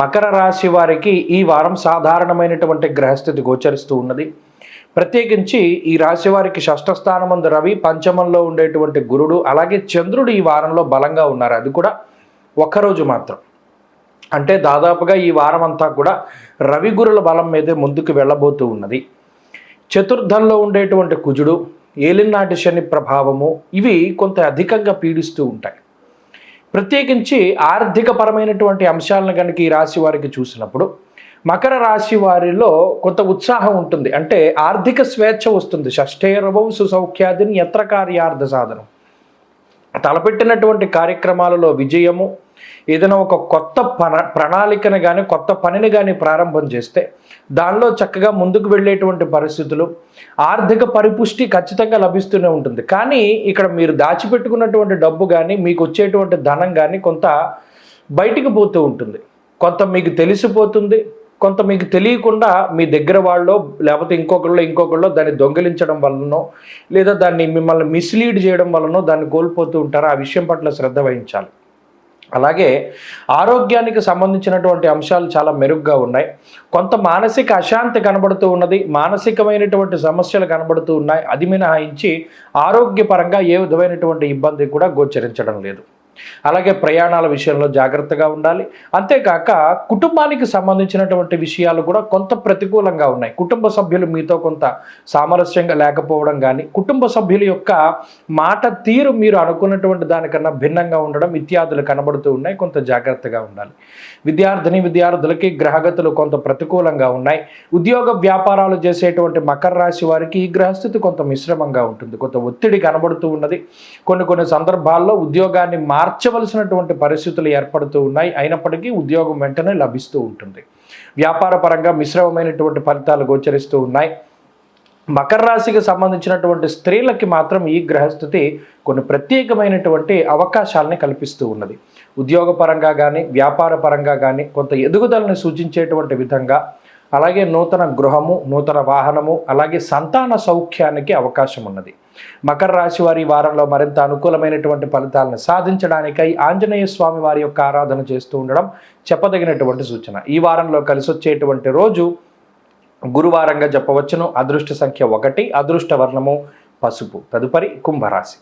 మకర రాశి వారికి ఈ వారం సాధారణమైనటువంటి గ్రహస్థితి గోచరిస్తూ ఉన్నది. ప్రత్యేకించి ఈ రాశి వారికి షష్ఠ స్థానమందు రవి, పంచమంలో ఉండేటువంటి గురుడు, అలాగే చంద్రుడు ఈ వారంలో బలంగా ఉన్నారు. అది కూడా ఒక్కరోజు మాత్రం. అంటే దాదాపుగా ఈ వారం అంతా కూడా రవి గురుల బలం మీదే ముందుకు వెళ్ళబోతూ ఉన్నది. చతుర్థంలో ఉండేటువంటి కుజుడు, ఏలినాటి శని ప్రభావము ఇవి కొంత అధికంగా పీడిస్తూ ఉంటాయి. ప్రత్యేకించి ఆర్థిక పరమైనటువంటి అంశాలను కనుక ఈ రాశి వారికి చూసినప్పుడు మకర రాశి వారిలో కొంత ఉత్సాహం ఉంటుంది. అంటే ఆర్థిక స్వేచ్ఛ వస్తుంది. షష్ఠేరవౌ సుసౌఖ్యాదిని యత్ర కార్యార్థ సాధనం. తలపెట్టినటువంటి కార్యక్రమాలలో విజయము, ఏదైనా ఒక కొత్త ప్రణాళికను కానీ కొత్త పనిని కానీ ప్రారంభం చేస్తే దానిలో చక్కగా ముందుకు వెళ్ళేటువంటి పరిస్థితులు, ఆర్థిక పరిపుష్టి ఖచ్చితంగా లభిస్తూనే ఉంటుంది. కానీ ఇక్కడ మీరు దాచిపెట్టుకున్నటువంటి డబ్బు కానీ మీకు వచ్చేటువంటి ధనం కానీ కొంత బయటికి పోతూ ఉంటుంది. కొంత మీకు తెలిసిపోతుంది, కొంత మీకు తెలియకుండా మీ దగ్గర వాళ్ళో లేకపోతే ఇంకొకళ్ళు దాన్ని దొంగిలించడం వలనో లేదా దాన్ని మిమ్మల్ని మిస్లీడ్ చేయడం వలనో దాన్ని కోల్పోతూ ఉంటారు. ఆ విషయం పట్ల శ్రద్ధ వహించాలి. అలాగే ఆరోగ్యానికి సంబంధించినటువంటి అంశాలు చాలా మెరుగ్గా ఉన్నాయి. కొంత మానసిక అశాంతి కనబడుతూ ఉన్నది, మానసికమైనటువంటి సమస్యలు కనబడుతూ ఉన్నాయి. అది మినహాయించి ఆరోగ్యపరంగా ఏ విధమైనటువంటి ఇబ్బంది కూడా గోచరించడం లేదు. అలాగే ప్రయాణాల విషయంలో జాగ్రత్తగా ఉండాలి. అంతేకాక కుటుంబానికి సంబంధించినటువంటి విషయాలు కూడా కొంత ప్రతికూలంగా ఉన్నాయి. కుటుంబ సభ్యులు మీతో కొంత సామరస్యంగా లేకపోవడం కానీ, కుటుంబ సభ్యుల యొక్క మాట తీరు మీరు అనుకున్నటువంటి దానికన్నా భిన్నంగా ఉండడం ఇత్యాదులు కనబడుతూ ఉన్నాయి. కొంత జాగ్రత్తగా ఉండాలి. విద్యార్థులకి గ్రహగతులు కొంత ప్రతికూలంగా ఉన్నాయి. ఉద్యోగ వ్యాపారాలు చేసేటువంటి మకర రాశి వారికి ఈ గ్రహస్థితి కొంత మిశ్రమంగా ఉంటుంది. కొంత ఒత్తిడి కనబడుతూ ఉన్నది. కొన్ని సందర్భాల్లో ఉద్యోగాన్ని మార్చవలసినటువంటి పరిస్థితులు ఏర్పడుతూ ఉన్నాయి. అయినప్పటికీ ఉద్యోగం వెంటనే లభిస్తూ ఉంటుంది. వ్యాపార పరంగా మిశ్రమమైనటువంటి ఫలితాలు గోచరిస్తూ ఉన్నాయి. మకర రాశికి సంబంధించినటువంటి స్త్రీలకి మాత్రం ఈ గ్రహస్థితి కొన్ని ప్రత్యేకమైనటువంటి అవకాశాలని కల్పిస్తూ ఉన్నది. ఉద్యోగపరంగా కానీ వ్యాపార పరంగా కానీ కొంత ఎదుగుదలని సూచించేటువంటి విధంగా, అలాగే నూతన గృహము, నూతన వాహనము, అలాగే సంతాన సౌఖ్యానికి అవకాశం ఉన్నది. మకర రాశి వారి వారంలో మరింత అనుకూలమైనటువంటి ఫలితాలను సాధించడానికై ఆంజనేయ స్వామి వారి యొక్క ఆరాధన చేస్తూ ఉండడం చెప్పదగినటువంటి సూచన. ఈ వారంలో కలిసి వచ్చేటువంటి రోజు గురువారంగా చెప్పవచ్చును. అదృష్ట సంఖ్య 1, అదృష్ట వర్ణము పసుపు. తదుపరి కుంభరాశి.